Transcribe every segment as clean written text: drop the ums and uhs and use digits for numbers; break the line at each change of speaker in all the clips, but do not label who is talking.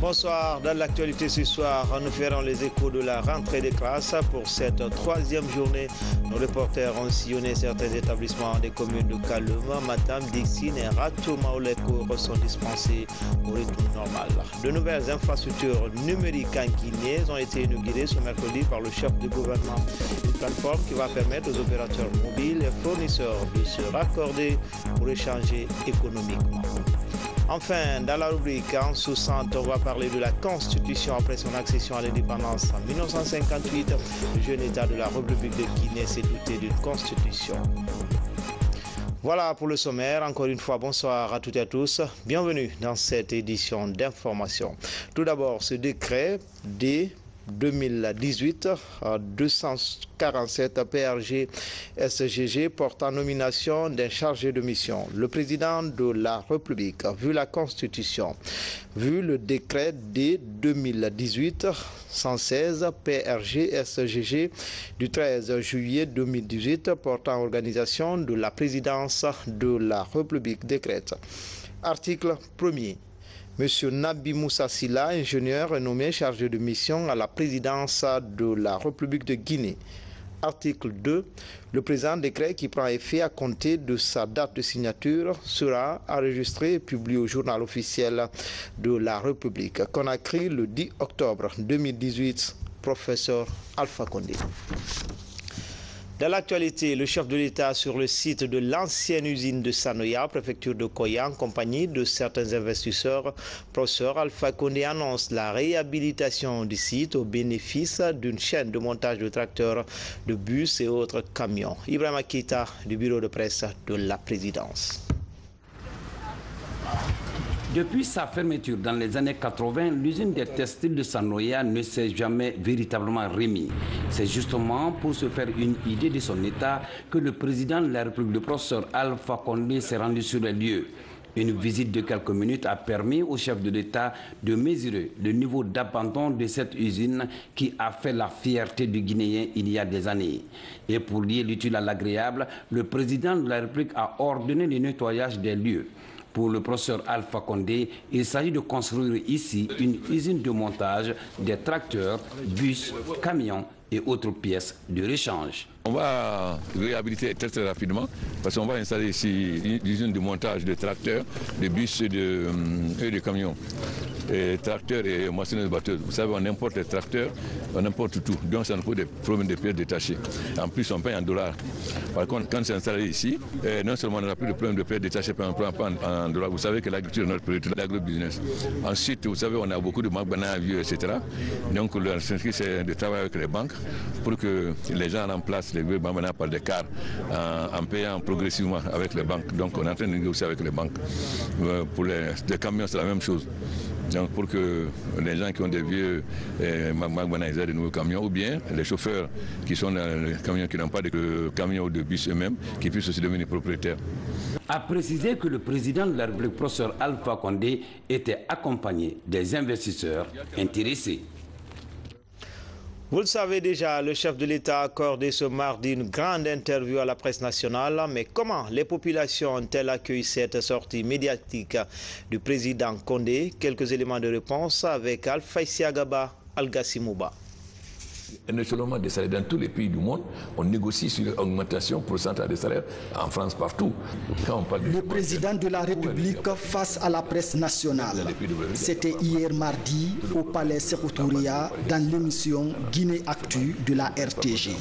Bonsoir, dans l'actualité ce soir, nous ferons les échos de la rentrée des classes. Pour cette troisième journée, nos reporters ont sillonné certains établissements des communes de Kalema, Matam, Dixine et Ratouma où les cours sont dispensés au retour normal. De nouvelles infrastructures numériques en Guinée ont été inaugurées ce mercredi par le chef du gouvernement. Une plateforme qui va permettre aux opérateurs mobiles et fournisseurs de se raccorder pour échanger économiquement. Enfin, dans la rubrique en sous-centre, on va parler de la Constitution après son accession à l'indépendance en 1958. Le jeune État de la République de Guinée s'est doté d'une Constitution. Voilà pour le sommaire. Encore une fois, bonsoir à toutes et à tous. Bienvenue dans cette édition d'information. Tout d'abord, ce décret D 2018-247 PRG SGG portant nomination d'un chargé de mission. Le président de la République, vu la Constitution, vu le décret D 2018-116 PRG SGG du 13 juillet 2018 portant organisation de la présidence de la République décrète. Article 1er. Monsieur Nabi Moussa Silla, ingénieur nommé chargé de mission à la présidence de la République de Guinée. Article 2. Le présent décret qui prend effet à compter de sa date de signature sera enregistré et publié au journal officiel de la République. Conakry le 10 octobre 2018. Professeur Alpha Condé. Dans l'actualité, le chef de l'État sur le site de l'ancienne usine de Sanoya, préfecture de Koya, en compagnie de certains investisseurs, professeur Alpha Condé annonce la réhabilitation du site au bénéfice d'une chaîne de montage de tracteurs, de bus et autres camions. Ibrahim Akita du bureau de presse de la présidence.
Depuis sa fermeture dans les années 80, l'usine des textiles de Sanoya ne s'est jamais véritablement remise. C'est justement pour se faire une idée de son état que le président de la République, le professeur Alpha Condé, s'est rendu sur les lieux. Une visite de quelques minutes a permis au chef de l'État de mesurer le niveau d'abandon de cette usine qui a fait la fierté du Guinéen il y a des années. Et pour lier l'utile à l'agréable, le président de la République a ordonné le nettoyage des lieux. Pour le professeur Alpha Condé, il s'agit de construire ici une usine de montage des tracteurs, bus, camions et autres pièces de rechange.
On va réhabiliter très rapidement parce qu'on va installer ici une usine de montage de tracteurs, de bus et de camions. Et tracteurs et moissonneuses-batteuses. Vous savez, on importe les tracteurs, on importe tout. Donc ça nous pose des problèmes de pièces détachées. En plus, on paye en dollars. Par contre, quand c'est installé ici, non seulement on n'a plus de problème de pièces détachées, mais on ne prend pas en dollars. Vous savez que l'agriculture est notre priorité, l'agrobusiness. Ensuite, vous savez, on a beaucoup de banques banales vieux, etc. Donc, le centre, c'est de travailler avec les banques pour que les gens remplacent les vieux banques banales par des quarts en payant progressivement avec les banques. Donc, on est en train de négocier avec les banques. Pour les camions, c'est la même chose. Donc pour que les gens qui ont des vieux aient de nouveaux camions, ou bien les chauffeurs qui sont dans les camions qui n'ont pas de camions ou de bus eux-mêmes, qui puissent aussi devenir propriétaires.
A précisé que le président de la République, professeur Alpha Condé, était accompagné des investisseurs intéressés.
Vous le savez déjà, le chef de l'État a accordé ce mardi une grande interview à la presse nationale. Mais comment les populations ont-elles accueilli cette sortie médiatique du président Condé? Quelques éléments de réponse avec Alpha Isiagaba Algassimouba.
Un échelonnement des salaires dans tous les pays du monde, on négocie sur l'augmentation pourcentage des salaires en France partout. Quand on parle
le président de la République face à la presse nationale. C'était hier mardi au Palais Sékou Touria dans l'émission Guinée Actu de la RTG.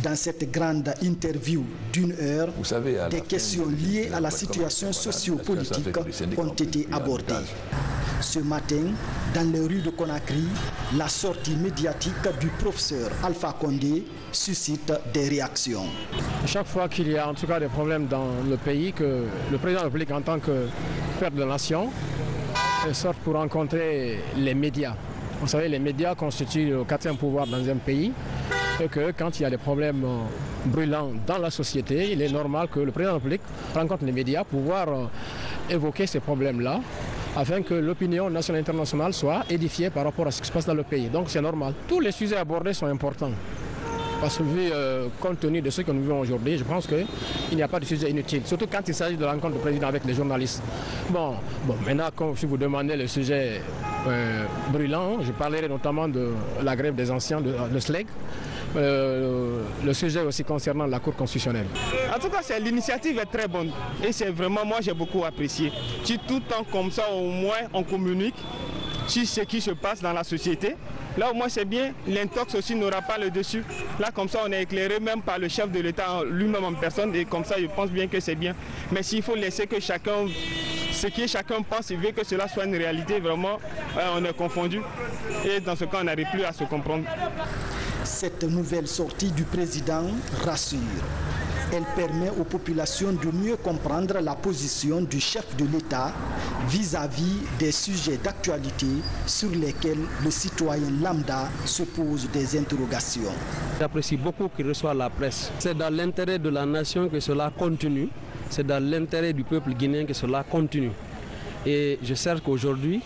Dans cette grande interview d'une heure, des questions liées à la situation socio-politique ont été abordées. Ce matin, dans les rues de Conakry, la sortie médiatique du professeur Alpha Condé suscite des réactions.
Chaque fois qu'il y a en tout cas des problèmes dans le pays, que le président de la République en tant que père de la nation sorte pour rencontrer les médias. Vous savez, les médias constituent le quatrième pouvoir dans un pays et que quand il y a des problèmes brûlants dans la société, il est normal que le président de la République rencontre les médias pour pouvoir évoquer ces problèmes-là afin que l'opinion nationale et internationale soit édifiée par rapport à ce qui se passe dans le pays. Donc c'est normal. Tous les sujets abordés sont importants. Parce que vu, compte tenu de ce que nous vivons aujourd'hui, je pense qu'il n'y a pas de sujet inutile, surtout quand il s'agit de la rencontre du président avec les journalistes. Bon, maintenant, si vous demandez le sujet brûlant, je parlerai notamment de la grève des anciens, de SLEG, le sujet aussi concernant la Cour constitutionnelle.
En tout cas, l'initiative est très bonne et c'est vraiment, moi j'ai beaucoup apprécié. Si tout le temps comme ça, au moins on communique sur ce qui se passe dans la société. Là au moins c'est bien, l'intox aussi n'aura pas le dessus. Là comme ça on est éclairé même par le chef de l'État lui-même en personne et comme ça je pense bien que c'est bien. Mais s'il faut laisser que chacun, ce que chacun pense, il veut que cela soit une réalité, vraiment on est confondu et dans ce cas on n'arrive plus à se comprendre.
Cette nouvelle sortie du président rassure. Elle permet aux populations de mieux comprendre la position du chef de l'État vis-à-vis des sujets d'actualité sur lesquels le citoyen lambda se pose des interrogations.
J'apprécie beaucoup qu'il reçoive la presse. C'est dans l'intérêt de la nation que cela continue. C'est dans l'intérêt du peuple guinéen que cela continue. Et je sais qu'aujourd'hui,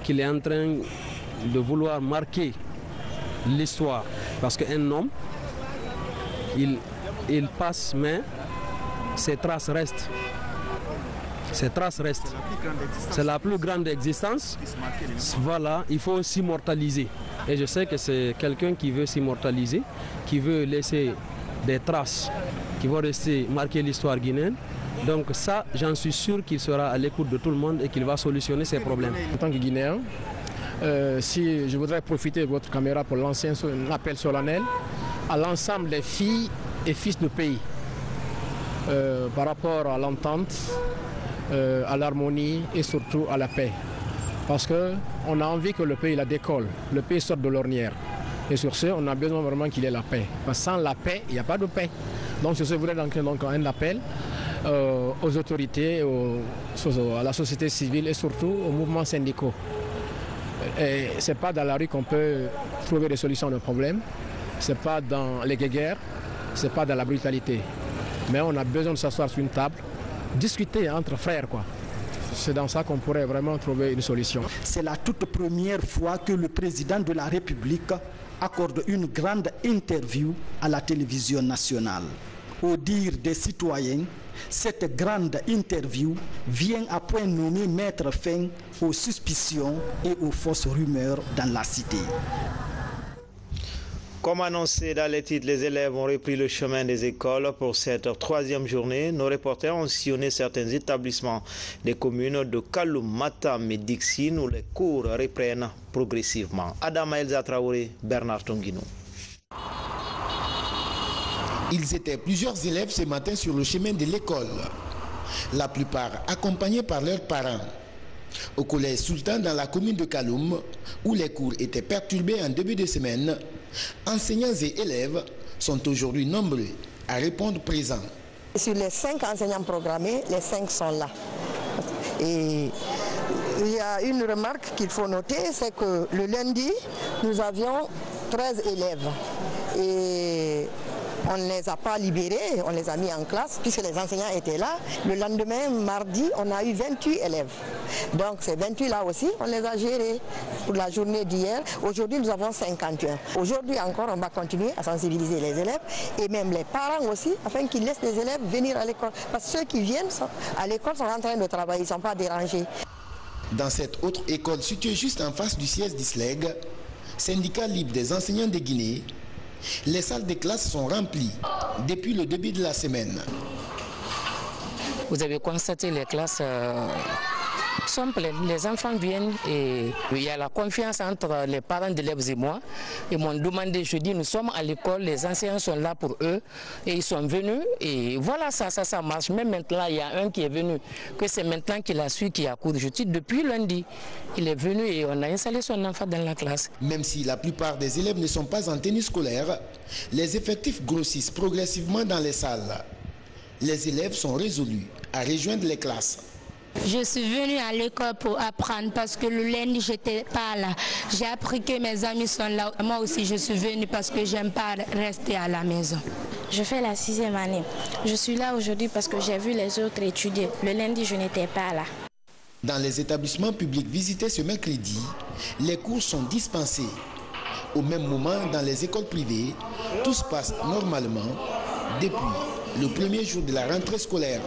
qu'il est en train de vouloir marquer l'histoire. Parce qu'un homme, il passe, mais ses traces restent. Ses traces restent. C'est la plus grande existence. Voilà, il faut s'immortaliser. Et je sais que c'est quelqu'un qui veut s'immortaliser, qui veut laisser des traces, qui vont rester marquer l'histoire guinéenne. Donc ça, j'en suis sûr qu'il sera à l'écoute de tout le monde et qu'il va solutionner ses problèmes.
En tant que Guinéen, si je voudrais profiter de votre caméra pour lancer un appel solennel à l'ensemble des filles et fils du pays par rapport à l'entente, à l'harmonie et surtout à la paix. Parce qu'on a envie que le pays la décolle, le pays sorte de l'ornière. Et sur ce, on a besoin vraiment qu'il y ait la paix. Parce que sans la paix, il n'y a pas de paix. Donc je voudrais donc un appel aux autorités, à la société civile et surtout aux mouvements syndicaux. Ce n'est pas dans la rue qu'on peut trouver des solutions de problèmes, ce n'est pas dans les guerres, ce n'est pas dans la brutalité. Mais on a besoin de s'asseoir sur une table, discuter entre frères, quoi. C'est dans ça qu'on pourrait vraiment trouver une solution.
C'est la toute première fois que le président de la République accorde une grande interview à la télévision nationale. Au dire des citoyens, cette grande interview vient à point nommé mettre fin aux suspicions et aux fausses rumeurs dans la cité.
Comme annoncé dans les titres, les élèves ont repris le chemin des écoles pour cette troisième journée. Nos reporters ont sillonné certains établissements des communes de Kaloum, Matam et Dixine où les cours reprennent progressivement. Adam Elza Traoré, Bernard Tonguino.
Ils étaient plusieurs élèves ce matin sur le chemin de l'école, la plupart accompagnés par leurs parents. Au collège Sultan dans la commune de Kaloum, où les cours étaient perturbés en début de semaine, enseignants et élèves sont aujourd'hui nombreux à répondre présents.
Sur les 5 enseignants programmés, les 5 sont là. Et il y a une remarque qu'il faut noter, c'est que le lundi, nous avions 13 élèves. Et on ne les a pas libérés, on les a mis en classe puisque les enseignants étaient là. Le lendemain, mardi, on a eu 28 élèves. Donc ces 28 là aussi, on les a gérés pour la journée d'hier. Aujourd'hui, nous avons 51. Aujourd'hui encore, on va continuer à sensibiliser les élèves et même les parents aussi, afin qu'ils laissent les élèves venir à l'école. Parce que ceux qui viennent à l'école sont en train de travailler, ils ne sont pas dérangés.
Dans cette autre école située juste en face du siège d'ISLEG, syndicat libre des enseignants de Guinée, les salles de classe sont remplies depuis le début de la semaine.
Vous avez constaté les classes sont pleines. Les enfants viennent et il y a la confiance entre les parents d'élèves et moi. Ils m'ont demandé, je dis, nous sommes à l'école, les enseignants sont là pour eux et ils sont venus et voilà, ça marche. Même maintenant, il y a un qui est venu, que c'est maintenant qu'il a su, qui a cours. Je dis, depuis lundi, il est venu et on a installé son enfant dans la classe.
Même si la plupart des élèves ne sont pas en tenue scolaire, les effectifs grossissent progressivement dans les salles. Les élèves sont résolus à rejoindre les classes.
Je suis venue à l'école pour apprendre parce que le lundi, je n'étais pas là. J'ai appris que mes amis sont là. Moi aussi, je suis venue parce que je n'aime pas rester à la maison.
Je fais la 6e année. Je suis là aujourd'hui parce que j'ai vu les autres étudier. Le lundi, je n'étais pas là.
Dans les établissements publics visités ce mercredi, les cours sont dispensés. Au même moment, dans les écoles privées, tout se passe normalement depuis le premier jour de la rentrée scolaire.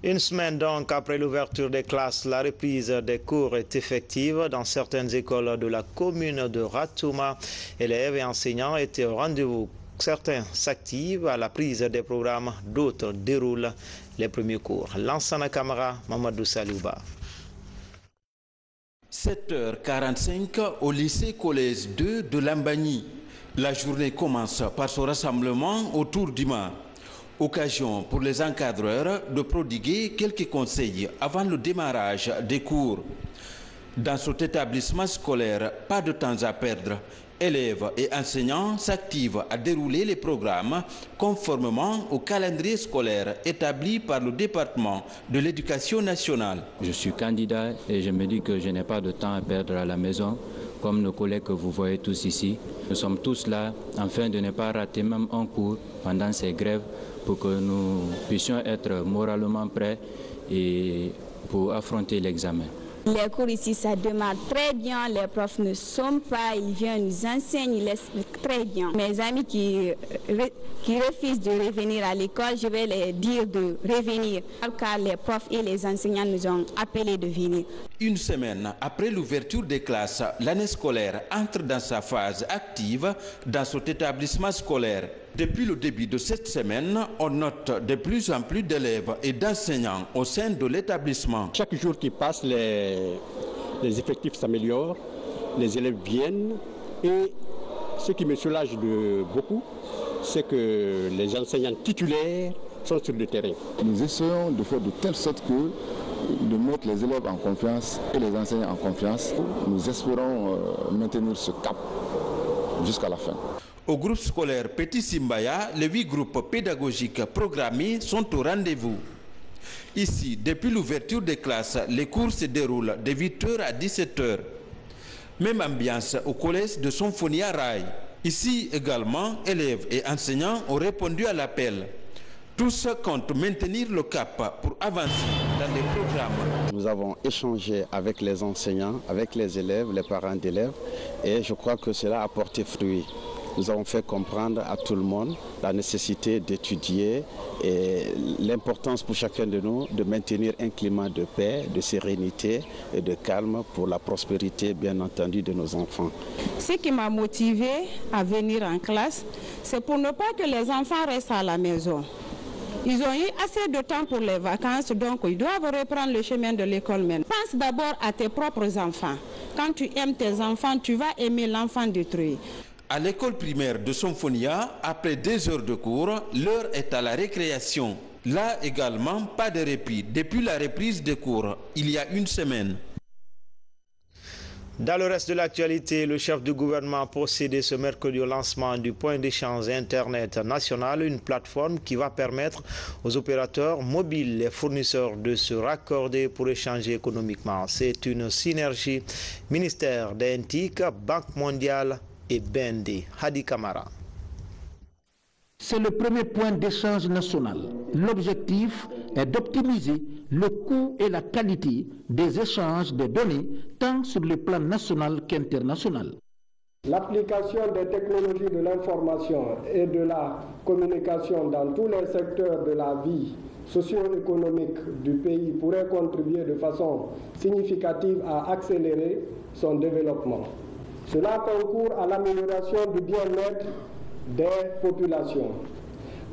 Une semaine donc après l'ouverture des classes, la reprise des cours est effective dans certaines écoles de la commune de Ratouma. Élèves et enseignants étaient au rendez-vous. Certains s'activent à la prise des programmes, d'autres déroulent les premiers cours. Lansana Kamara, Mamadou Salouba.
7h45 au lycée-collège 2 de Lambagny. La journée commence par ce rassemblement autour du mât. Occasion pour les encadreurs de prodiguer quelques conseils avant le démarrage des cours. Dans cet établissement scolaire, pas de temps à perdre. Élèves et enseignants s'activent à dérouler les programmes conformément au calendrier scolaire établi par le département de l'éducation nationale.
Je suis candidat et je me dis que je n'ai pas de temps à perdre à la maison, comme nos collègues que vous voyez tous ici. Nous sommes tous là afin de ne pas rater même un cours pendant ces grèves pour que nous puissions être moralement prêts et pour affronter l'examen.
Les cours ici, ça démarre très bien. Les profs ne sont pas, ils viennent nous enseigner, ils expliquent très bien. Mes amis qui refusent de revenir à l'école, je vais les dire de revenir, car les profs et les enseignants nous ont appelés de venir.
Une semaine après l'ouverture des classes, l'année scolaire entre dans sa phase active dans cet établissement scolaire. Depuis le début de cette semaine, on note de plus en plus d'élèves et d'enseignants au sein de l'établissement.
Chaque jour qui passe, les effectifs s'améliorent, les élèves viennent et ce qui me soulage beaucoup, c'est que les enseignants titulaires sont sur le terrain.
Nous essayons de faire de telle sorte que de mettre les élèves en confiance et les enseignants en confiance. Nous espérons maintenir ce cap jusqu'à la fin.
Au groupe scolaire Petit Simbaya, les 8 groupes pédagogiques programmés sont au rendez-vous. Ici, depuis l'ouverture des classes, les cours se déroulent de 8h à 17h. Même ambiance au collège de Sonfonia Rai. Ici également, élèves et enseignants ont répondu à l'appel. Tous comptent maintenir le cap pour avancer dans les programmes.
Nous avons échangé avec les enseignants, avec les élèves, les parents d'élèves, et je crois que cela a porté fruit. Nous avons fait comprendre à tout le monde la nécessité d'étudier et l'importance pour chacun de nous de maintenir un climat de paix, de sérénité et de calme pour la prospérité, bien entendu, de nos enfants.
Ce qui m'a motivé à venir en classe, c'est pour ne pas que les enfants restent à la maison. Ils ont eu assez de temps pour les vacances, donc ils doivent reprendre le chemin de l'école même. Pense d'abord à tes propres enfants. Quand tu aimes tes enfants, tu vas aimer l'enfant d'autrui.
À l'école primaire de Sonfonia, après 2 heures de cours, l'heure est à la récréation. Là également, pas de répit depuis la reprise des cours, il y a une semaine.
Dans le reste de l'actualité, le chef du gouvernement a procédé ce mercredi au lancement du point d'échange Internet national, une plateforme qui va permettre aux opérateurs mobiles et fournisseurs de se raccorder pour échanger économiquement. C'est une synergie ministère des NTIC, Banque mondiale et BND. Hadi Kamara.
C'est le premier point d'échange national. L'objectif est d'optimiser le coût et la qualité des échanges de données, tant sur le plan national qu'international.
L'application des technologies de l'information et de la communication dans tous les secteurs de la vie socio-économique du pays pourrait contribuer de façon significative à accélérer son développement. Cela concourt à l'amélioration du bien-être des populations.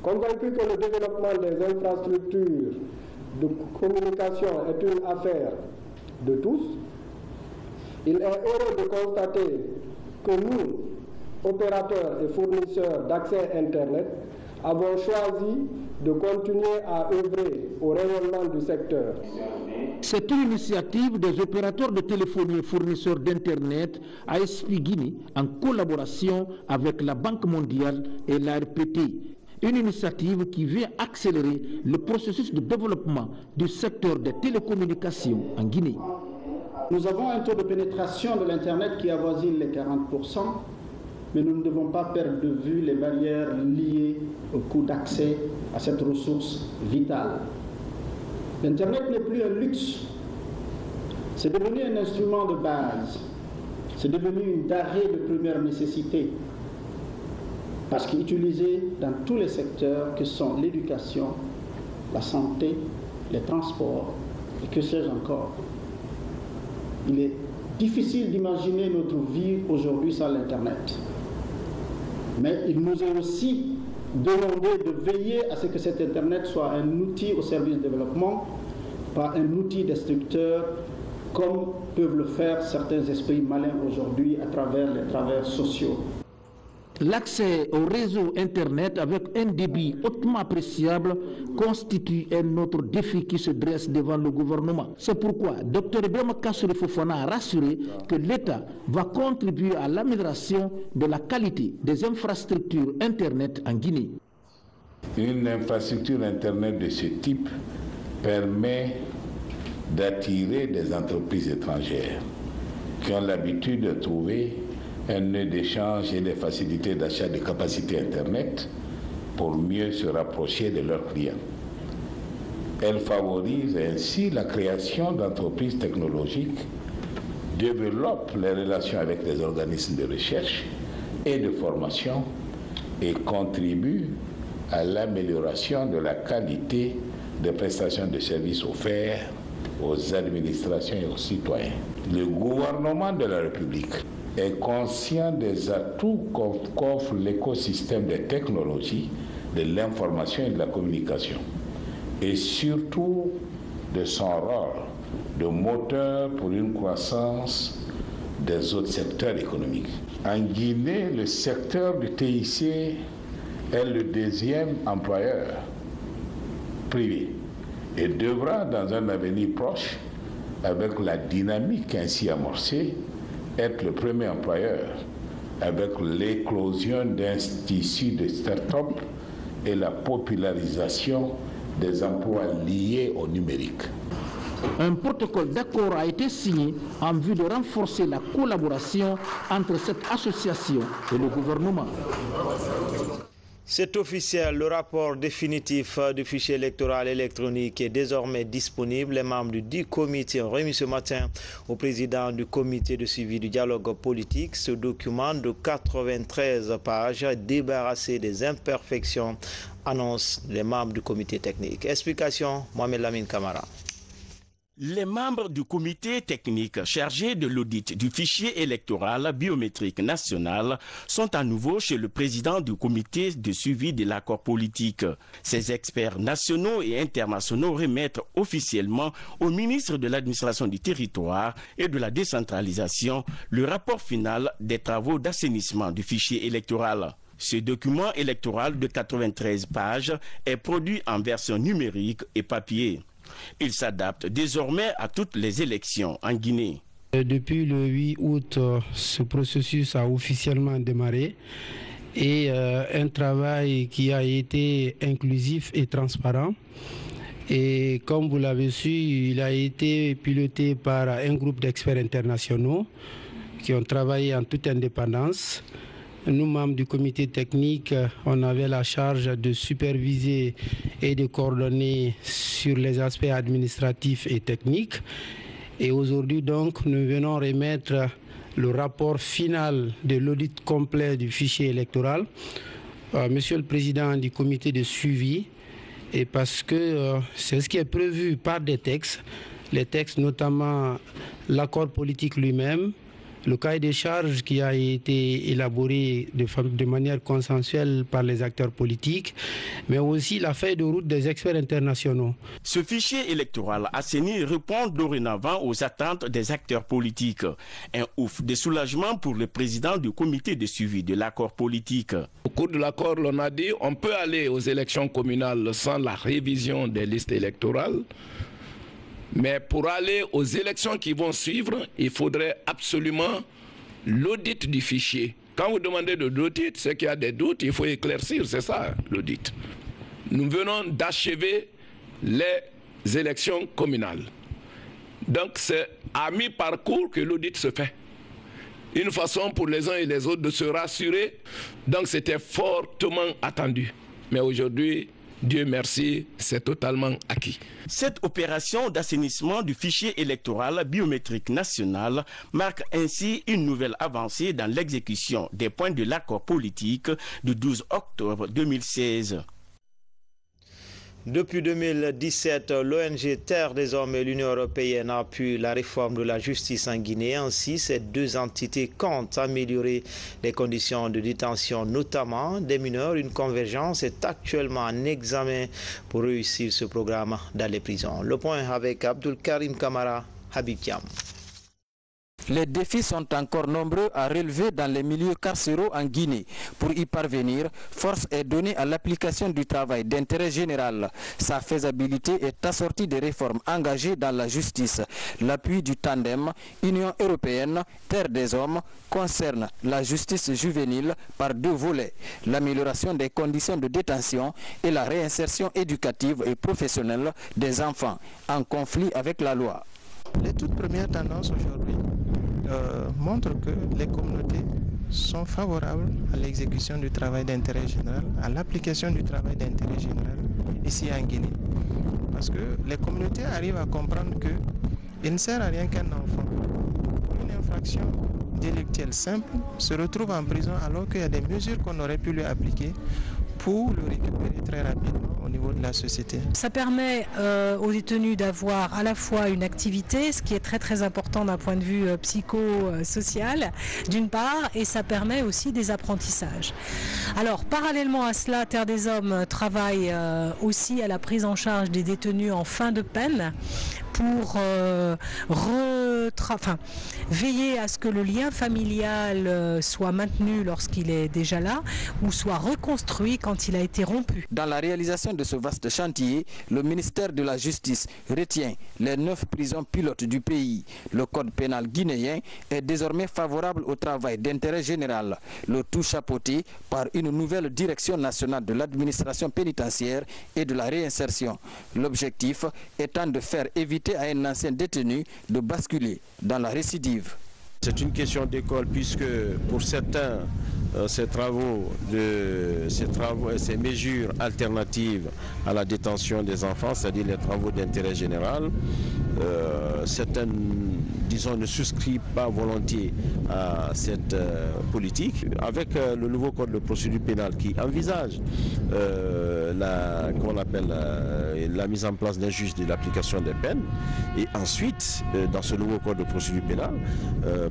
Convaincu que le développement des infrastructures de communication est une affaire de tous, il est heureux de constater que nous, opérateurs et fournisseurs d'accès Internet, avons choisi de continuer à œuvrer au rayonnement du secteur.
C'est une initiative des opérateurs de téléphonie et fournisseurs d'Internet ASP Guinée en collaboration avec la Banque mondiale et la RPT. Une initiative qui vient accélérer le processus de développement du secteur des télécommunications en Guinée.
Nous avons un taux de pénétration de l'Internet qui avoisine les 40%, mais nous ne devons pas perdre de vue les barrières liées au coût d'accès à cette ressource vitale. L'Internet n'est plus un luxe, c'est devenu un instrument de base. c'est devenu une denrée de première nécessité parce qu'utilisé dans tous les secteurs que sont l'éducation, la santé, les transports et que sais-je encore. Il est difficile d'imaginer notre vie aujourd'hui sans l'Internet. Mais il nous est aussi demandé de veiller à ce que cet Internet soit un outil au service du développement, pas un outil destructeur comme peuvent le faire certains esprits malins aujourd'hui à travers les travers sociaux.
L'accès au réseau Internet avec un débit hautement appréciable constitue un autre défi qui se dresse devant le gouvernement. C'est pourquoi Dr Ibrahima Kassori Fofana a rassuré que l'État va contribuer à l'amélioration de la qualité des infrastructures Internet en Guinée.
Une infrastructure Internet de ce type permet d'attirer des entreprises étrangères qui ont l'habitude de trouver un nœud d'échange et des facilités d'achat de capacités Internet pour mieux se rapprocher de leurs clients. Elle favorise ainsi la création d'entreprises technologiques, développe les relations avec les organismes de recherche et de formation et contribue à l'amélioration de la qualité des prestations de services offerts aux administrations et aux citoyens. Le gouvernement de la République est conscient des atouts qu'offre l'écosystème des technologies, de l'information et de la communication, et surtout de son rôle de moteur pour une croissance des autres secteurs économiques. En Guinée, le secteur du TIC est le deuxième employeur privé et devra, dans un avenir proche, avec la dynamique ainsi amorcée, être le premier employeur avec l'éclosion d'un tissu de start-up et la popularisation des emplois liés au numérique.
Un protocole d'accord a été signé en vue de renforcer la collaboration entre cette association et le gouvernement.
C'est officiel, le rapport définitif du fichier électoral électronique est désormais disponible. Les membres du dit comité ont remis ce matin au président du comité de suivi du dialogue politique ce document de 93 pages débarrassé des imperfections, annoncent les membres du comité technique. Explication, Mohamed Lamine Kamara.
Les membres du comité technique chargé de l'audit du fichier électoral biométrique national sont à nouveau chez le président du comité de suivi de l'accord politique. Ces experts nationaux et internationaux remettent officiellement au ministre de l'administration du territoire et de la décentralisation le rapport final des travaux d'assainissement du fichier électoral. Ce document électoral de 93 pages est produit en version numérique et papier. Il s'adapte désormais à toutes les élections en Guinée.
Depuis le 8 août, ce processus a officiellement démarré et un travail qui a été inclusif et transparent. Et comme vous l'avez su, il a été piloté par un groupe d'experts internationaux qui ont travaillé en toute indépendance. Nous, membres du comité technique, on avait la charge de superviser et de coordonner sur les aspects administratifs et techniques. Et aujourd'hui, donc, nous venons remettre le rapport final de l'audit complet du fichier électoral. Monsieur le Président du comité de suivi, et parce que c'est ce qui est prévu par des textes, les textes notamment l'accord politique lui-même, le cahier des charges qui a été élaboré de manière consensuelle par les acteurs politiques, mais aussi la feuille de route des experts internationaux.
Ce fichier électoral assaini répond dorénavant aux attentes des acteurs politiques. Un ouf de soulagement pour le président du comité de suivi de l'accord politique.
Au cours de l'accord, on a dit qu'on peut aller aux élections communales sans la révision des listes électorales. Mais pour aller aux élections qui vont suivre, il faudrait absolument l'audit du fichier. Quand vous demandez de l'audit, c'est qu'il y a des doutes, il faut éclaircir, c'est ça l'audit. Nous venons d'achever les élections communales. Donc c'est à mi-parcours que l'audit se fait. Une façon pour les uns et les autres de se rassurer. Donc c'était fortement attendu. Mais aujourd'hui, Dieu merci, c'est totalement acquis.
Cette opération d'assainissement du fichier électoral biométrique national marque ainsi une nouvelle avancée dans l'exécution des points de l'accord politique du 12 octobre 2016.
Depuis 2017, l'ONG Terre des Hommes et l'Union européenne appuient la réforme de la justice en Guinée. Ainsi, ces deux entités comptent améliorer les conditions de détention, notamment des mineurs. Une convergence est actuellement en examen pour réussir ce programme dans les prisons. Le point avec Abdul Karim Kamara, Habib Kiam.
Les défis sont encore nombreux à relever dans les milieux carcéraux en Guinée. Pour y parvenir, force est donnée à l'application du travail d'intérêt général. Sa faisabilité est assortie de réformes engagées dans la justice. L'appui du tandem Union européenne, Terre des Hommes concerne la justice juvénile par deux volets, l'amélioration des conditions de détention et la réinsertion éducative et professionnelle des enfants en conflit avec la loi.
Les toutes premières tendances aujourd'hui montrent que les communautés sont favorables à l'exécution du travail d'intérêt général, à l'application du travail d'intérêt général ici en Guinée. Parce que les communautés arrivent à comprendre qu'il ne sert à rien qu'un enfant, pour une infraction délictuelle simple, se retrouve en prison alors qu'il y a des mesures qu'on aurait pu lui appliquer pour le récupérer très rapidement au niveau de la société.
Ça permet aux détenus d'avoir à la fois une activité, ce qui est très important d'un point de vue psychosocial, d'une part, et ça permet aussi des apprentissages. Alors, parallèlement à cela, Terre des Hommes travaille aussi à la prise en charge des détenus en fin de peine pour veiller à ce que le lien familial soit maintenu lorsqu'il est déjà là ou soit reconstruit quand il a été rompu.
Dans la réalisation de ce vaste chantier, le ministère de la Justice retient les 9 prisons pilotes du pays. Le code pénal guinéen est désormais favorable au travail d'intérêt général, le tout chapeauté par une nouvelle direction nationale de l'administration pénitentiaire et de la réinsertion. L'objectif étant de faire éviter à un ancien détenu de basculer dans la récidive.
C'est une question d'école puisque pour certains, ces mesures alternatives à la détention des enfants, c'est-à-dire les travaux d'intérêt général, certains, disons, ne souscrivent pas volontiers à cette politique. Avec le nouveau code de procédure pénale qui envisage la mise en place d'un juge de l'application des peines, et ensuite, dans ce nouveau code de procédure pénale,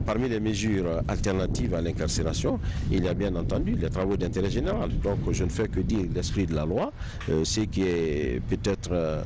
parmi les mesures alternatives à l'incarcération, il y a bien entendu les travaux d'intérêt général. Donc je ne fais que dire l'esprit de la loi. Ce qui est peut-être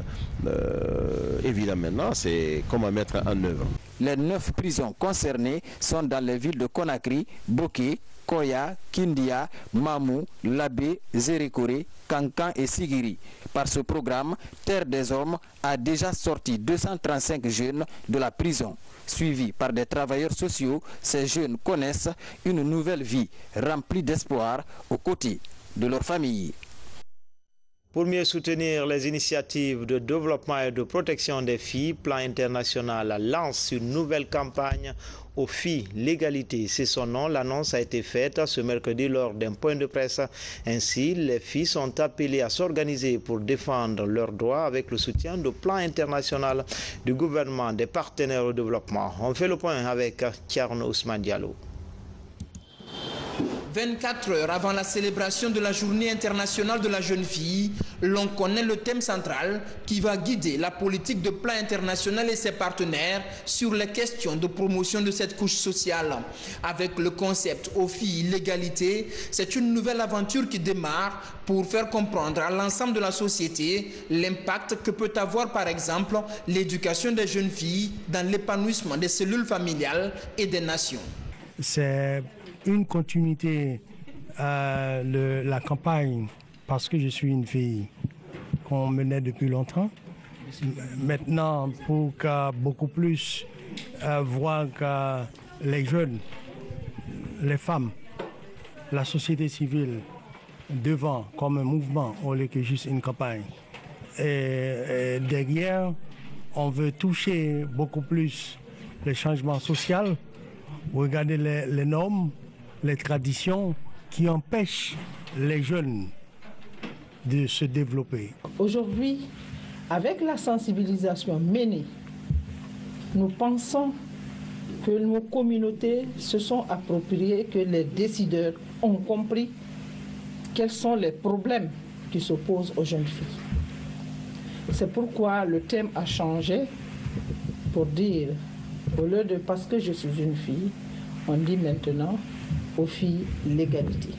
évident maintenant, c'est comment mettre en œuvre.
Les 9 prisons concernées sont dans les villes de Conakry, Boké, Koya, Kindia, Mamou, Labé, Zérékoré, Kankan et Sigiri. Par ce programme, Terre des Hommes a déjà sorti 235 jeunes de la prison. Suivis par des travailleurs sociaux, ces jeunes connaissent une nouvelle vie remplie d'espoir aux côtés de leur famille.
Pour mieux soutenir les initiatives de développement et de protection des filles, Plan International lance une nouvelle campagne aux filles l'égalité. C'est son nom. L'annonce a été faite ce mercredi lors d'un point de presse. Ainsi, les filles sont appelées à s'organiser pour défendre leurs droits avec le soutien du Plan International du gouvernement des partenaires au développement. On fait le point avec Thierno Ousmane Diallo.
24 heures avant la célébration de la Journée internationale de la jeune fille, l'on connaît le thème central qui va guider la politique de Plan International et ses partenaires sur les questions de promotion de cette couche sociale. Avec le concept aux filles l'égalité, c'est une nouvelle aventure qui démarre pour faire comprendre à l'ensemble de la société l'impact que peut avoir par exemple l'éducation des jeunes filles dans l'épanouissement des cellules familiales et des nations.
C'est une continuité à la campagne, parce que je suis une fille qu'on menait depuis longtemps. Maintenant, pour que beaucoup plus voir que les jeunes, les femmes, la société civile devant comme un mouvement au lieu que juste une campagne. Et derrière, on veut toucher beaucoup plus le changement social, regarder les normes, les traditions qui empêchent les jeunes de se développer.
Aujourd'hui, avec la sensibilisation menée, nous pensons que nos communautés se sont appropriées, que les décideurs ont compris quels sont les problèmes qui se posent aux jeunes filles. C'est pourquoi le thème a changé pour dire, au lieu de parce que je suis une fille, on dit maintenant aux filles l'égalité.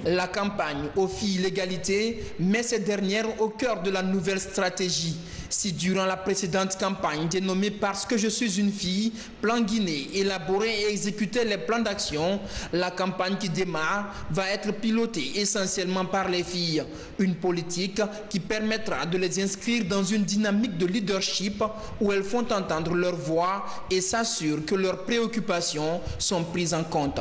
La campagne aux filles l'égalité met ces dernières au cœur de la nouvelle stratégie. Si durant la précédente campagne dénommée Parce que je suis une fille, Plan Guinée, élaborer et exécuter les plans d'action, la campagne qui démarre va être pilotée essentiellement par les filles. Une politique qui permettra de les inscrire dans une dynamique de leadership où elles font entendre leur voix et s'assurent que leurs préoccupations sont prises en compte.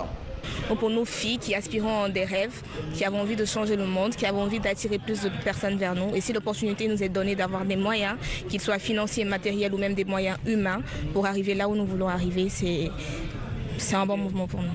Pour nos filles qui aspirons des rêves, qui avons envie de changer le monde, qui avons envie d'attirer plus de personnes vers nous. Et si l'opportunité nous est donnée d'avoir des moyens, qu'ils soient financiers, matériels ou même des moyens humains, pour arriver là où nous voulons arriver, c'est un bon mouvement pour nous.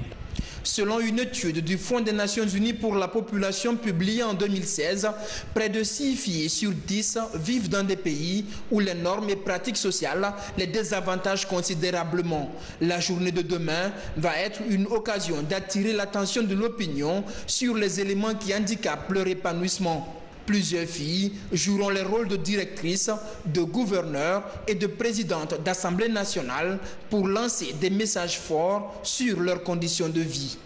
Selon une étude du Fonds des Nations Unies pour la population publiée en 2016, près de 6 filles sur 10 vivent dans des pays où les normes et pratiques sociales les désavantagent considérablement. La journée de demain va être une occasion d'attirer l'attention de l'opinion sur les éléments qui handicapent leur épanouissement. Plusieurs filles joueront les rôles de directrices, de gouverneurs et de présidentes d'Assemblée nationale pour lancer des messages forts sur leurs conditions de vie.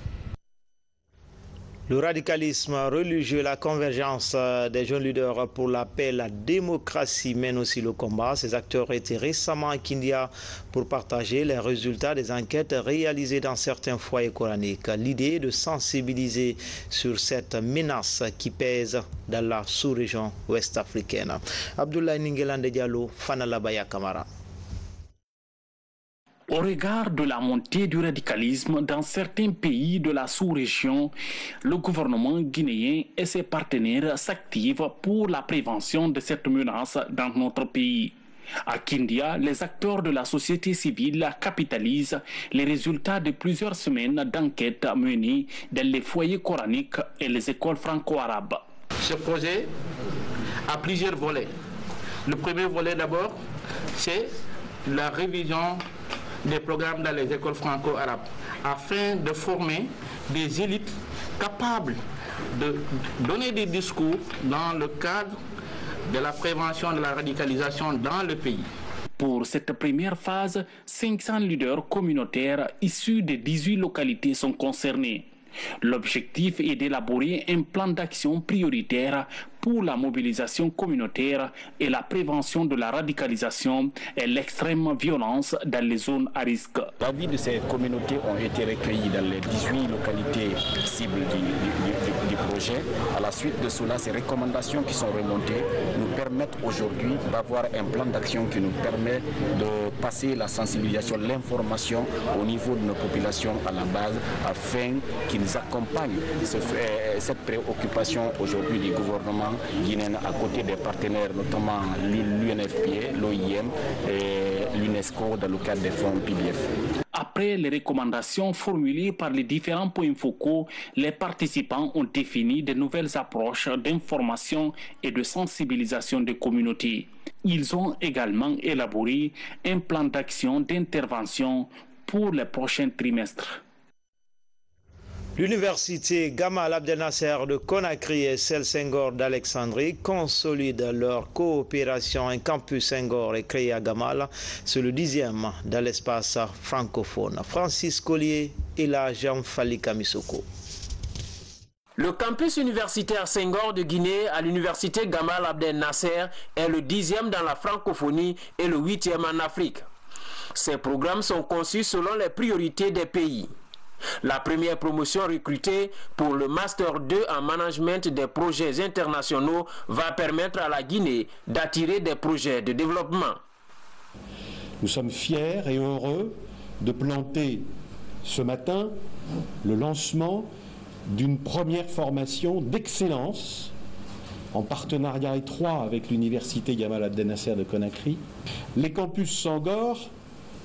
Le radicalisme religieux, la convergence des jeunes leaders pour la paix, la démocratie mènent aussi le combat. Ces acteurs étaient récemment à Kindia pour partager les résultats des enquêtes réalisées dans certains foyers coraniques. L'idée est de sensibiliser sur cette menace qui pèse dans la sous-région ouest-africaine. Abdoulaye Ningelande Diallo, Fanalabaya Kamara.
Au regard de la montée du radicalisme dans certains pays de la sous-région, le gouvernement guinéen et ses partenaires s'activent pour la prévention de cette menace dans notre pays. À Kindia, les acteurs de la société civile capitalisent les résultats de plusieurs semaines d'enquêtes menées dans les foyers coraniques et les écoles franco-arabes.
Ce projet a plusieurs volets. Le premier volet d'abord, c'est la révision des programmes dans les écoles franco-arabes afin de former des élites capables de donner des discours dans le cadre de la prévention de la radicalisation dans le pays.
Pour cette première phase, 500 leaders communautaires issus de 18 localités sont concernés. L'objectif est d'élaborer un plan d'action prioritaire pour la mobilisation communautaire et la prévention de la radicalisation et l'extrême violence dans les zones à risque.
Les avis de ces communautés ont été recueillis dans les 18 localités cibles du projet. À la suite de cela, ces recommandations qui sont remontées nous permettent aujourd'hui d'avoir un plan d'action qui nous permet de passer la sensibilisation, l'information au niveau de nos populations à la base afin qu'ils accompagnent cette préoccupation aujourd'hui du gouvernement guinéen à côté des partenaires, notamment l'UNFPA, l'OIM et l'UNESCO dans le cadre des fonds PDF.
Après les recommandations formulées par les différents points focaux, les participants ont défini de nouvelles approches d'information et de sensibilisation des communautés. Ils ont également élaboré un plan d'action d'intervention pour les prochains trimestres.
L'université Gamal Abdel Nasser de Conakry et celle Senghor d'Alexandrie consolident leur coopération. Un campus Senghor est créé à Gamal. C'est le 10e dans l'espace francophone. Francis Collier et la Jean-Fali Kamisoko.
Le campus universitaire Senghor de Guinée à l'université Gamal Abdel Nasser est le 10e dans la francophonie et le 8e en Afrique. Ces programmes sont conçus selon les priorités des pays. La première promotion recrutée pour le Master 2 en management des projets internationaux va permettre à la Guinée d'attirer des projets de développement.
Nous sommes fiers et heureux de planter ce matin le lancement d'une première formation d'excellence en partenariat étroit avec l'université Gamal Abdel Nasser de Conakry. Les campus Senghor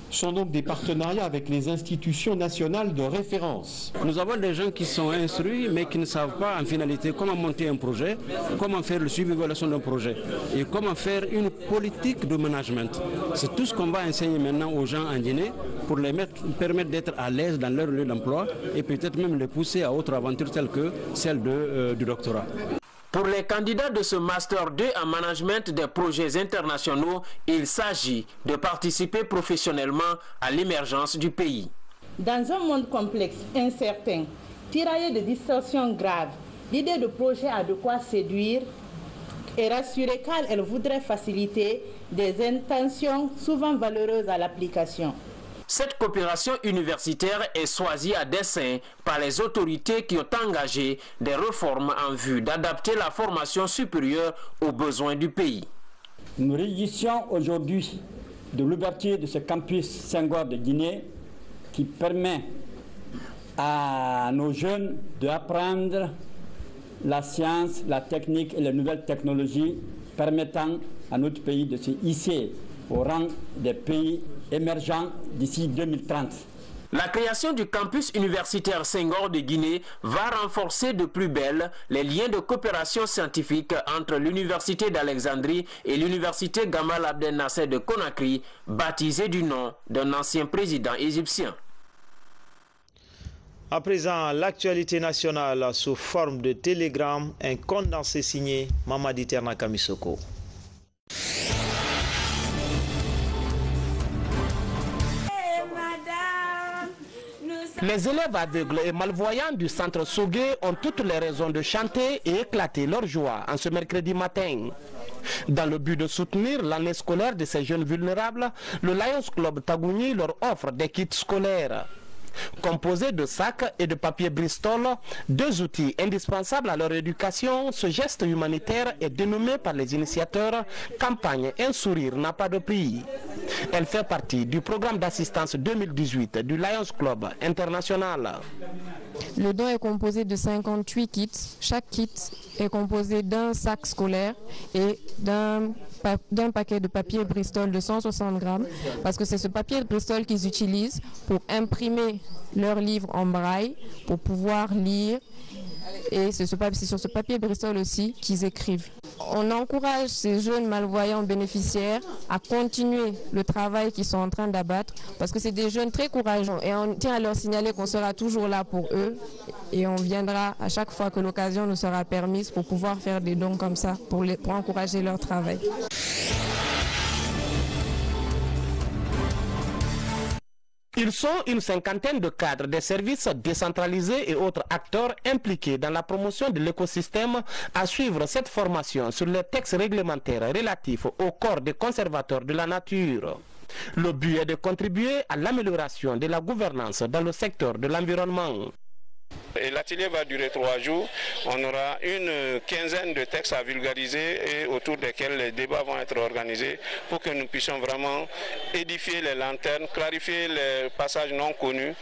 sont donc des partenariats avec les institutions nationales de référence.
Nous avons des gens qui sont instruits mais qui ne savent pas en finalité comment monter un projet, comment faire le suivi et l'évaluation d'un projet et comment faire une politique de management. C'est tout ce qu'on va enseigner maintenant aux gens en Guinée pour les permettre d'être à l'aise dans leur lieu d'emploi et peut-être même les pousser à autres aventures telles que celle du doctorat.
Pour les candidats de ce Master 2 en management des projets internationaux, il s'agit de participer professionnellement à l'émergence du pays.
Dans un monde complexe, incertain, tiraillé de distorsions graves, l'idée de projet a de quoi séduire et rassurer car elle voudrait faciliter des intentions souvent valeureuses à l'application.
Cette coopération universitaire est choisie à dessein par les autorités qui ont engagé des réformes en vue d'adapter la formation supérieure aux besoins du pays.
Nous réjouissons aujourd'hui de l'ouverture de ce campus Senghor de Guinée qui permet à nos jeunes d'apprendre la science, la technique et les nouvelles technologies permettant à notre pays de se hisser au rang des pays émergents d'ici 2030.
La création du campus universitaire Senghor de Guinée va renforcer de plus belle les liens de coopération scientifique entre l'université d'Alexandrie et l'université Gamal Abdel Nasser de Conakry, baptisée du nom d'un ancien président égyptien.
À présent, l'actualité nationale sous forme de télégramme, un condensé signé Mamadi Terna Kamisoko.
Les élèves aveugles et malvoyants du centre Sogué ont toutes les raisons de chanter et éclater leur joie en ce mercredi matin. Dans le but de soutenir l'année scolaire de ces jeunes vulnérables, le Lions Club Tagouni leur offre des kits scolaires. Composés de sacs et de papier Bristol, deux outils indispensables à leur éducation, ce geste humanitaire est dénommé par les initiateurs campagne Un sourire n'a pas de prix. Elle fait partie du programme d'assistance 2018 du Lions Club International.
Le don est composé de 58 kits. Chaque kit est composé d'un sac scolaire et d'un paquet de papier Bristol de 160 grammes, parce que c'est ce papier Bristol qu'ils utilisent pour imprimer leurs livres en braille, pour pouvoir lire, et c'est sur ce papier Bristol aussi qu'ils écrivent. On encourage ces jeunes malvoyants bénéficiaires à continuer le travail qu'ils sont en train d'abattre, parce que c'est des jeunes très courageux et on tient à leur signaler qu'on sera toujours là pour eux et on viendra à chaque fois que l'occasion nous sera permise pour pouvoir faire des dons comme ça pour encourager leur travail.
Ils sont une cinquantaine de cadres des services décentralisés et autres acteurs impliqués dans la promotion de l'écosystème à suivre cette formation sur les textes réglementaires relatifs au corps des conservateurs de la nature. Le but est de contribuer à l'amélioration de la gouvernance dans le secteur de l'environnement.
L'atelier va durer 3 jours. On aura une quinzaine de textes à vulgariser et autour desquels les débats vont être organisés pour que nous puissions vraiment édifier les lanternes, clarifier les passages non connus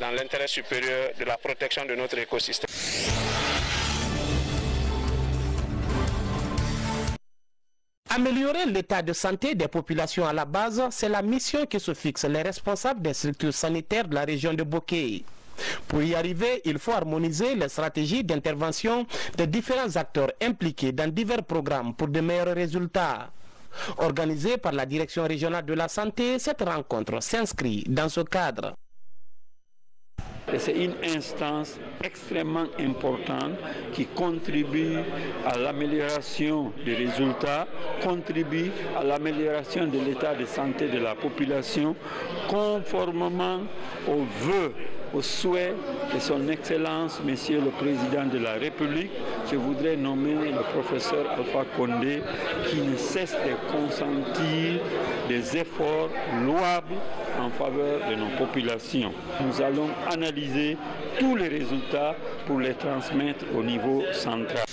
dans l'intérêt supérieur de la protection de notre écosystème.
Améliorer l'état de santé des populations à la base, c'est la mission que se fixent les responsables des structures sanitaires de la région de Bokeh. Pour y arriver, il faut harmoniser les stratégies d'intervention des différents acteurs impliqués dans divers programmes pour de meilleurs résultats. Organisée par la Direction régionale de la santé, cette rencontre s'inscrit dans ce cadre.
C'est une instance extrêmement importante qui contribue à l'amélioration des résultats, contribue à l'amélioration de l'état de santé de la population, conformément aux vœux, aux souhaits de son Excellence, Monsieur le Président de la République. Je voudrais nommer le professeur Alpha Condé qui ne cesse de consentir des efforts louables en faveur de nos populations. Nous allons analyser tous les résultats pour les transmettre au niveau central.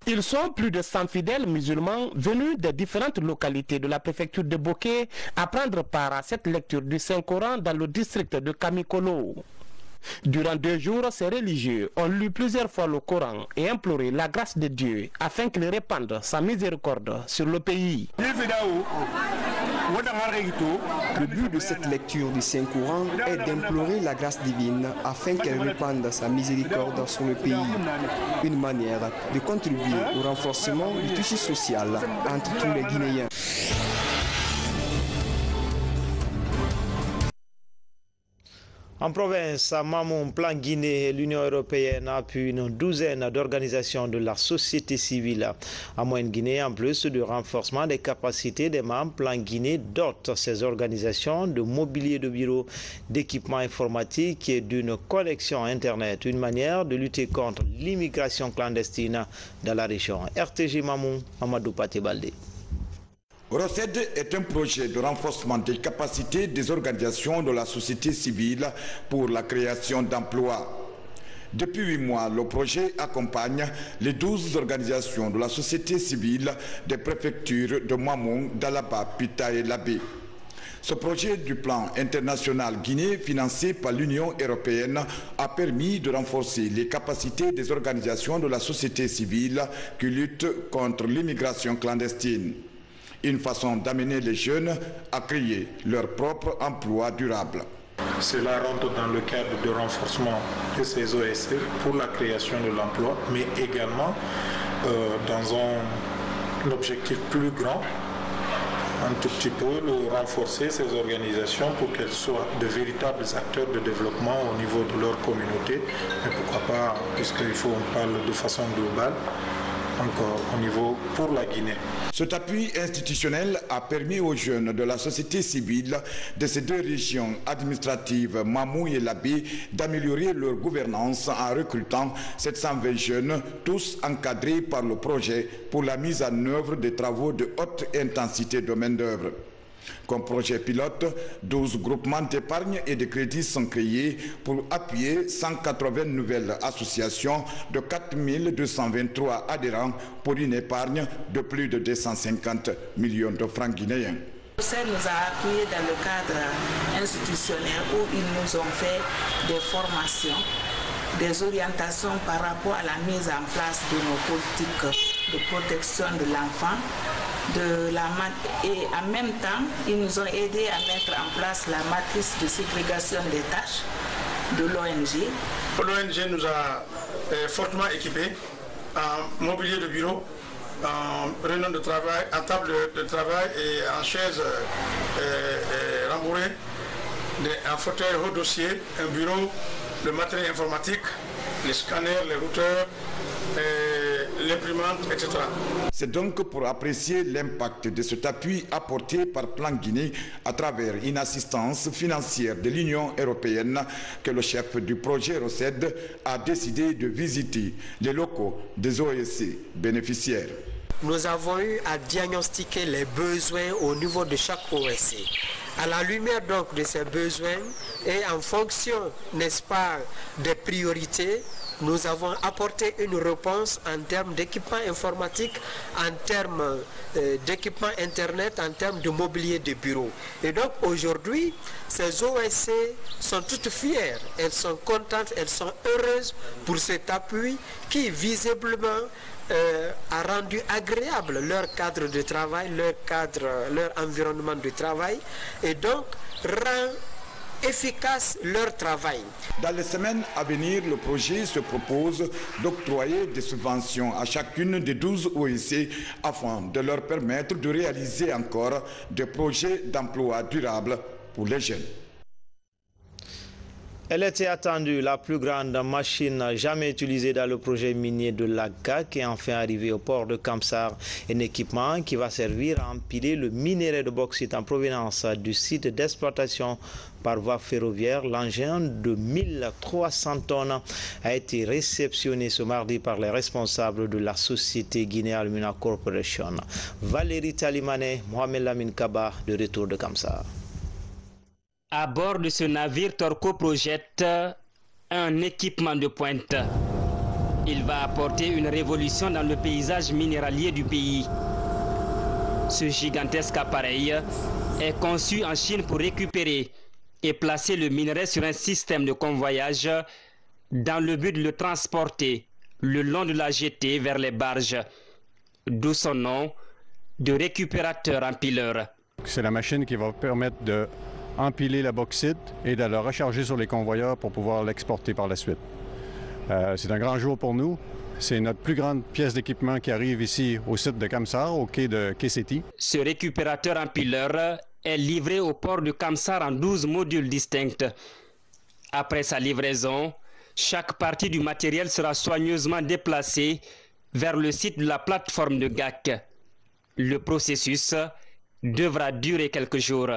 Ils sont plus de 100 fidèles musulmans venus des différentes localités de la préfecture de Bokeh à prendre part à cette lecture du Saint-Coran dans le district de Kamikolo. Durant 2 jours, ces religieux ont lu plusieurs fois le Coran et imploré la grâce de Dieu afin qu'il répande sa miséricorde sur le pays.
Le but de cette lecture du Saint-Coran est d'implorer la grâce divine afin qu'elle répande sa miséricorde sur le pays. Une manière de contribuer au renforcement du tissu social entre tous les Guinéens.
En province, à Mamoun, Plan Guinée, l'Union européenne appuie une douzaine d'organisations de la société civile. À Moyenne-Guinée, en plus du renforcement des capacités des membres, Plan Guinée dote ces organisations de mobilier de bureau, d'équipements informatiques et d'une connexion Internet, une manière de lutter contre l'immigration clandestine dans la région. RTG Mamoun, Amadou Paté-Baldé.
ROCED est un projet de renforcement des capacités des organisations de la société civile pour la création d'emplois. Depuis 8 mois, le projet accompagne les 12 organisations de la société civile des préfectures de Mamoun, d'Alaba, Pita et Labé. Ce projet du plan international Guinée, financé par l'Union européenne, a permis de renforcer les capacités des organisations de la société civile qui luttent contre l'immigration clandestine. Une façon d'amener les jeunes à créer leur propre emploi durable.
Cela rentre dans le cadre de renforcement de ces OSC pour la création de l'emploi, mais également dans un objectif plus grand, un tout petit peu, renforcer ces organisations pour qu'elles soient de véritables acteurs de développement au niveau de leur communauté, mais pourquoi pas, puisqu'on parle de façon globale, encore au niveau pour la Guinée.
Cet appui institutionnel a permis aux jeunes de la société civile de ces 2 régions administratives, Mamou et Labé, d'améliorer leur gouvernance en recrutant 720 jeunes, tous encadrés par le projet pour la mise en œuvre des travaux de haute intensité de main-d'œuvre. Comme projet pilote, 12 groupements d'épargne et de crédit sont créés pour appuyer 180 nouvelles associations de 4223 adhérents pour une épargne de plus de 250 millions de francs guinéens.
Ça nous a appuyés dans le cadre institutionnel où ils nous ont fait des formations, des orientations par rapport à la mise en place de nos politiques de protection de l'enfant. Et en même temps, ils nous ont aidés à mettre en place la matrice de ségrégation des tâches de l'ONG.
L'ONG nous a fortement équipés en mobilier de bureau, en réunion de travail, en table de travail et en chaises rembourrées, un fauteuil haut dossier, un bureau, le matériel informatique, les scanners, les routeurs, l'imprimante, etc.
C'est donc pour apprécier l'impact de cet appui apporté par Plan Guinée à travers une assistance financière de l'Union européenne que le chef du projet ROCED a décidé de visiter les locaux des OSC bénéficiaires.
Nous avons eu à diagnostiquer les besoins au niveau de chaque OSC. À la lumière donc de ces besoins et en fonction, n'est-ce pas, des priorités, nous avons apporté une réponse en termes d'équipement informatique, en termes d'équipement Internet, en termes de mobilier de bureau. Et donc aujourd'hui, ces OSC sont toutes fières, elles sont contentes, elles sont heureuses pour cet appui qui visiblement a rendu agréable leur cadre de travail, leur environnement de travail, et donc rend efficace leur travail.
Dans les semaines à venir, le projet se propose d'octroyer des subventions à chacune des 12 OSC afin de leur permettre de réaliser encore des projets d'emploi durable pour les jeunes.
Elle était attendue, la plus grande machine jamais utilisée dans le projet minier de l'Agga qui est enfin arrivée au port de Kamsar. Un équipement qui va servir à empiler le minerai de bauxite en provenance du site d'exploitation par voie ferroviaire. L'engin de 1300 tonnes a été réceptionné ce mardi par les responsables de la société Guinea Alumina Corporation. Valérie Talimane, Mohamed Lamine Kaba, de retour de Kamsar.
À bord de ce navire, Torco projette un équipement de pointe. Il va apporter une révolution dans le paysage minéralier du pays. Ce gigantesque appareil est conçu en Chine pour récupérer et placer le minerai sur un système de convoyage dans le but de le transporter le long de la jetée vers les barges, d'où son nom de récupérateur empileur.
C'est la machine qui va permettre d'empiler la bauxite et de la recharger sur les convoyeurs pour pouvoir l'exporter par la suite. C'est un grand jour pour nous. C'est notre plus grande pièce d'équipement qui arrive ici au site de Kamsar, au quai de Keseti.
Ce récupérateur empileur est livré au port de Kamsar en 12 modules distincts. Après sa livraison, chaque partie du matériel sera soigneusement déplacée vers le site de la plateforme de Gak. Le processus devra durer quelques jours.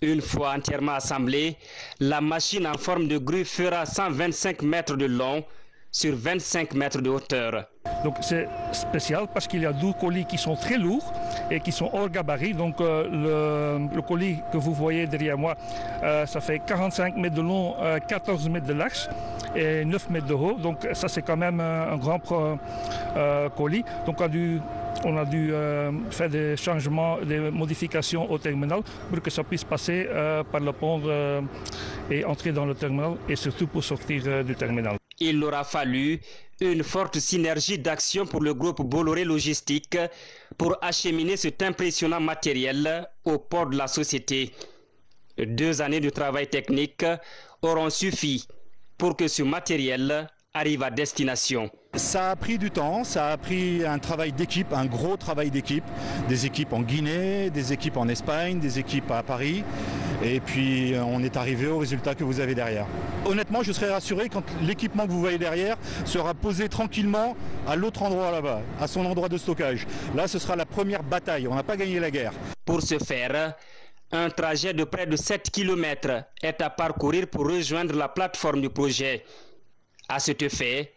Une fois entièrement assemblée, la machine en forme de grue fera 125 mètres de long sur 25 mètres de hauteur.
Donc c'est spécial parce qu'il y a 12 colis qui sont très lourds et qui sont hors gabarit. Donc le colis que vous voyez derrière moi, ça fait 45 mètres de long, 14 mètres de large et 9 mètres de haut. Donc ça c'est quand même un grand colis. Donc on a dû faire des changements, des modifications au terminal pour que ça puisse passer par le pont et entrer dans le terminal et surtout pour sortir du terminal.
Il aura fallu une forte synergie d'action pour le groupe Bolloré Logistique pour acheminer cet impressionnant matériel au port de la société. 2 années de travail technique auront suffi pour que ce matériel arrive à destination.
Ça a pris du temps, ça a pris un travail d'équipe, un gros travail d'équipe, des équipes en Guinée, des équipes en Espagne, des équipes à Paris, et puis on est arrivé au résultat que vous avez derrière. Honnêtement, je serais rassuré quand l'équipement que vous voyez derrière sera posé tranquillement à l'autre endroit là-bas, à son endroit de stockage. Là, ce sera la première bataille, on n'a pas gagné la guerre.
Pour ce faire, un trajet de près de 7 km est à parcourir pour rejoindre la plateforme du projet. À cet effet,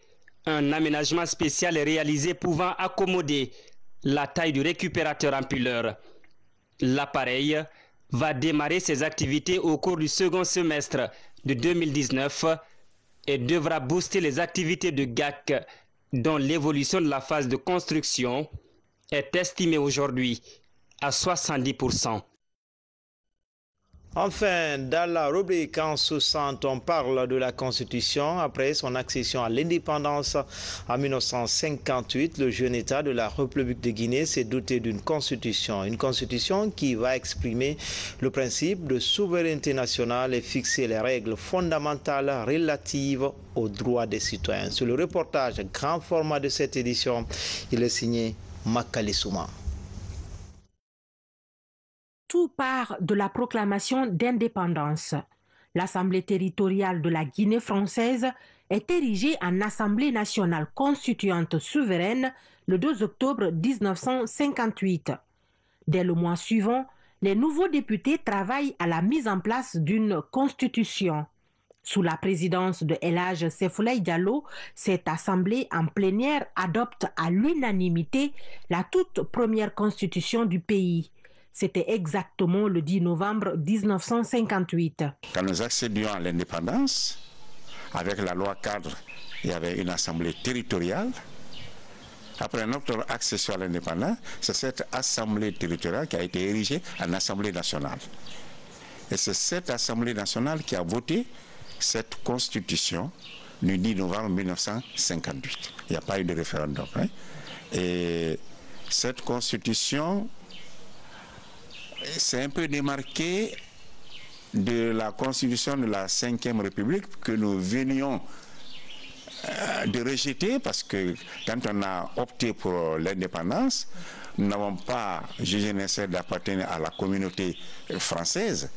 un aménagement spécial est réalisé pouvant accommoder la taille du récupérateur empileur. L'appareil va démarrer ses activités au cours du second semestre de 2019 et devra booster les activités de GAC, dont l'évolution de la phase de construction est estimée aujourd'hui à 70%.
Enfin, dans la rubrique En 60, on parle de la Constitution. Après son accession à l'indépendance en 1958, le jeune État de la République de Guinée s'est doté d'une constitution. Une constitution qui va exprimer le principe de souveraineté nationale et fixer les règles fondamentales relatives aux droits des citoyens. Sur le reportage grand format de cette édition, il est signé Makali Souma.
Tout part de la proclamation d'indépendance. L'Assemblée territoriale de la Guinée française est érigée en Assemblée nationale constituante souveraine le 2 octobre 1958. Dès le mois suivant, les nouveaux députés travaillent à la mise en place d'une constitution. Sous la présidence de El Hadj Sefulay Diallo, cette assemblée en plénière adopte à l'unanimité la toute première constitution du pays. C'était exactement le 10 novembre 1958.
Quand nous accédions à l'indépendance, avec la loi cadre, il y avait une assemblée territoriale. Après notre accession à l'indépendance, c'est cette assemblée territoriale qui a été érigée en assemblée nationale. Et c'est cette assemblée nationale qui a voté cette constitution du 10 novembre 1958. Il n'y a pas eu de référendum. Et cette constitution c'est un peu démarqué de la constitution de la Ve République que nous venions de rejeter parce que quand on a opté pour l'indépendance, nous n'avons pas jugé nécessaire d'appartenir à la communauté française.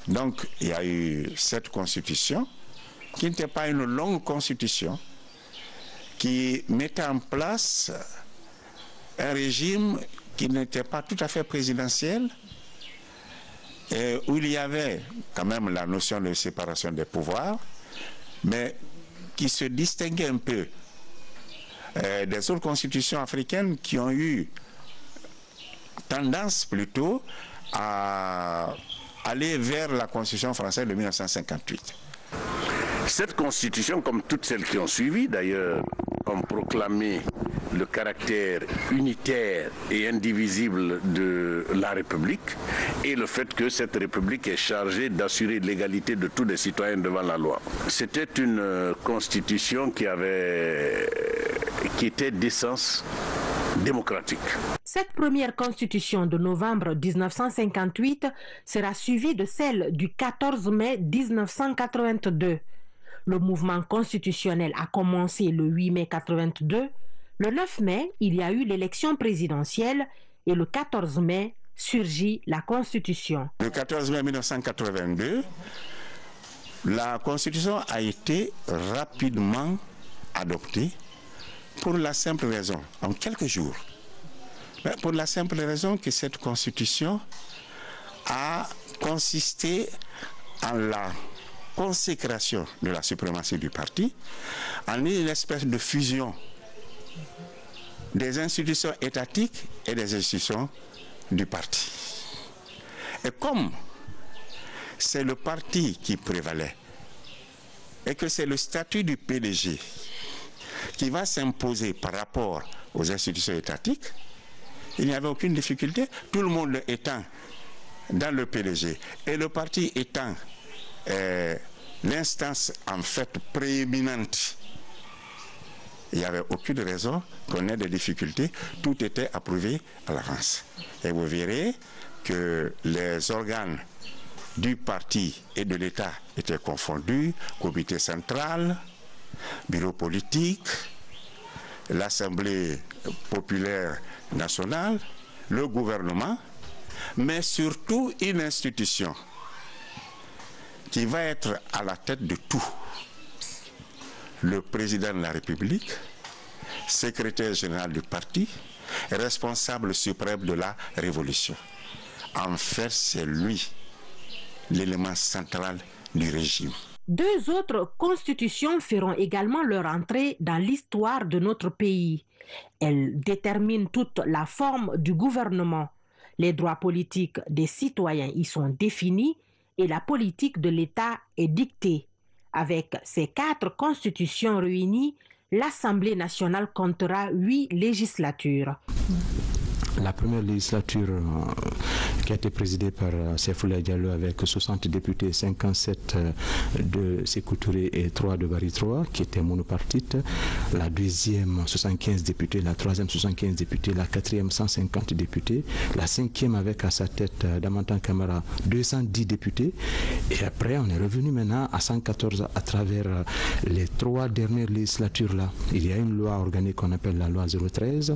Donc il y a eu cette constitution qui n'était pas une longue constitution qui mettait en place un régime qui n'était pas tout à fait présidentiel, où il y avait quand même la notion de séparation des pouvoirs, mais qui se distinguait un peu des autres constitutions africaines qui ont eu tendance plutôt à aller vers la constitution française de 1958.
Cette constitution, comme toutes celles qui ont suivi d'ailleurs, ont proclamé le caractère unitaire et indivisible de la République et le fait que cette République est chargée d'assurer l'égalité de tous les citoyens devant la loi. C'était une constitution qui était d'essence démocratique.
Cette première constitution de novembre 1958 sera suivie de celle du 14 mai 1982. Le mouvement constitutionnel a commencé le 8 mai 1982. Le 9 mai, il y a eu l'élection présidentielle et le 14 mai surgit la Constitution.
Le 14 mai 1982, la Constitution a été rapidement adoptée pour la simple raison, en quelques jours, pour la simple raison que cette Constitution a consisté en la consécration de la suprématie du parti, en une espèce de fusion des institutions étatiques et des institutions du parti. Et comme c'est le parti qui prévalait et que c'est le statut du PDG qui va s'imposer par rapport aux institutions étatiques, il n'y avait aucune difficulté, tout le monde étant dans le PDG et le parti étant l'instance en fait prééminente. Il n'y avait aucune raison qu'on ait des difficultés, tout était approuvé à l'avance. Et vous verrez que les organes du parti et de l'État étaient confondus, comité central, bureau politique, l'Assemblée populaire nationale, le gouvernement, mais surtout une institution qui va être à la tête de tout. Le président de la République, secrétaire général du parti, responsable suprême de la révolution. En fait, c'est lui l'élément central du régime.
Deux autres constitutions feront également leur entrée dans l'histoire de notre pays. Elles déterminent toute la forme du gouvernement. Les droits politiques des citoyens y sont définis et la politique de l'État est dictée. Avec ces 4 constitutions réunies, l'Assemblée nationale comptera 8 législatures.
La première législature qui a été présidée par Seyfoulaye Diallo avec 60 députés, 57 de Sékou Touré et 3 de Barry III, qui étaient monopartites. La deuxième, 75 députés. La troisième, 75 députés. La quatrième, 150 députés. La cinquième, avec à sa tête Damantan Camara, 210 députés. Et après, on est revenu maintenant à 114 à travers les 3 dernières législatures-là. Il y a une loi organique qu'on appelle la loi 013,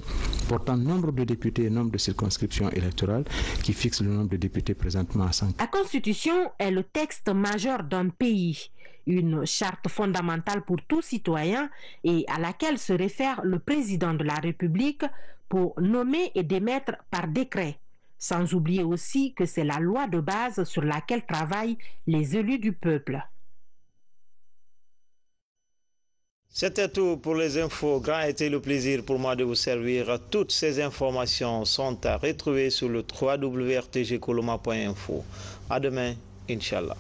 portant nombre de députés, nombre de circonscriptions électorales, qui fixe le nombre de députés présentement à 100.
La Constitution est le texte majeur d'un pays, une charte fondamentale pour tout citoyen et à laquelle se réfère le président de la République pour nommer et démettre par décret. Sans oublier aussi que c'est la loi de base sur laquelle travaillent les élus du peuple.
C'était tout pour les infos. Grand était le plaisir pour moi de vous servir. Toutes ces informations sont à retrouver sur le www.rtgcoloma.info. À demain, Inch'Allah.